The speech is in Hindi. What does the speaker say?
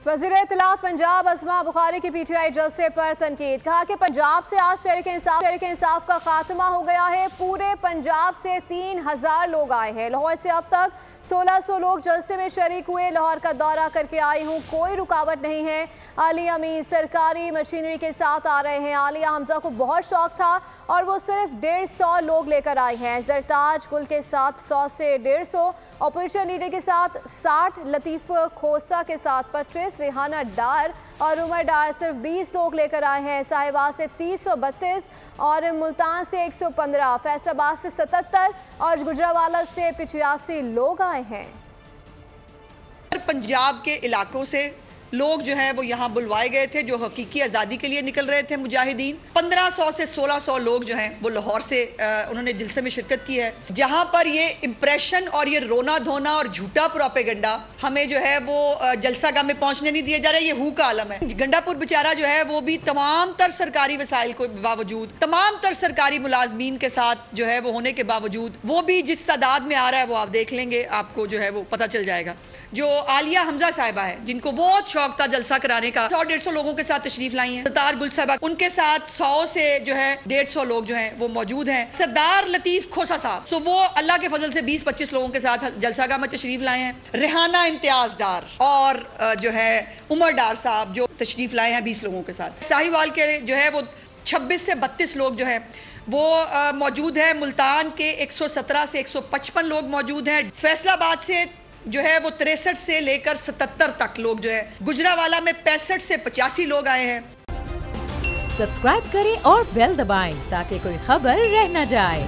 वज़ीर इत्तलात पंजाब अस्मा बुखारी की पीटीआई जलसे पर तनकीद। कहा कि पंजाब से आज तहरीक इंसाफ का खात्मा हो गया है। पूरे पंजाब से 3000 लोग आए हैं। लाहौर से अब तक 1600 लोग जलसे में शरीक हुए। लाहौर का दौरा करके आई हूँ, कोई रुकावट नहीं है। अली अमीन सरकारी मशीनरी के साथ आ रहे हैं। आलिया हमजा को बहुत शौक था और वो सिर्फ 150 लोग लेकर आई हैं। जरताज गुल के साथ 100 से 150, ऑपोजिशन लीडर के साथ 60, लतीफ खोसा के साथ 25, रेहाना डार और उमर डार सिर्फ 20 लोग लेकर आए हैं। साहिवाल से 332 और मुल्तान से 115, फैसलाबाद से 77 और गुजरावाला से 85 लोग आए हैं। पंजाब के इलाकों से लोग जो हैं वो यहाँ बुलवाए गए थे, जो हकीकी आज़ादी के लिए निकल रहे थे मुजाहिदीन। 1500 से 1600 लोग जो हैं वो लाहौर से उन्होंने जलसे में शिरकत की है, जहाँ पर ये इम्प्रेशन और ये रोना धोना और झूठा प्रोपेगेंडा हमें जो है वो जलसागाह में पहुँचने नहीं दिया जा रहा है। ये हू का आलम है। गंडापुर बेचारा जो है वो भी तमाम तर सरकारी वसाइल के बावजूद, तमाम तर सरकारी मुलाजमीन के साथ जो है वो होने के बावजूद, वो भी जिस तादाद में आ रहा है वो आप देख लेंगे, आपको जो है वो पता चल जाएगा। जो आलिया हमजा साहिबा है, जिनको बहुत शौक था जलसा कराने का, 100-150 लोगों के साथ तशरीफ लाई हैं। सरदार गुल साहिबा, उनके साथ 100 से जो है 150 लोग जो हैं वो मौजूद हैं। सरदार लतीफ खोसा साहब, सो वो अल्लाह के फजल से 20-25 लोगों के साथ जलसागाह में तशरीफ लाए हैं। रेहाना इम्तियाज डार और जो है उमर डार साहब जो तशरीफ लाए हैं 20 लोगों के साथ। साहिवाल के जो है वो 26 से 32 लोग जो है वो मौजूद है। मुल्तान के 117 से 155 लोग मौजूद हैं। फैसलाबाद से जो है वो 63 से लेकर 77 तक लोग जो है। गुजरावाला में 65 से 85 लोग आए हैं। सब्सक्राइब करें और बेल दबाएं ताकि कोई खबर रह न जाए।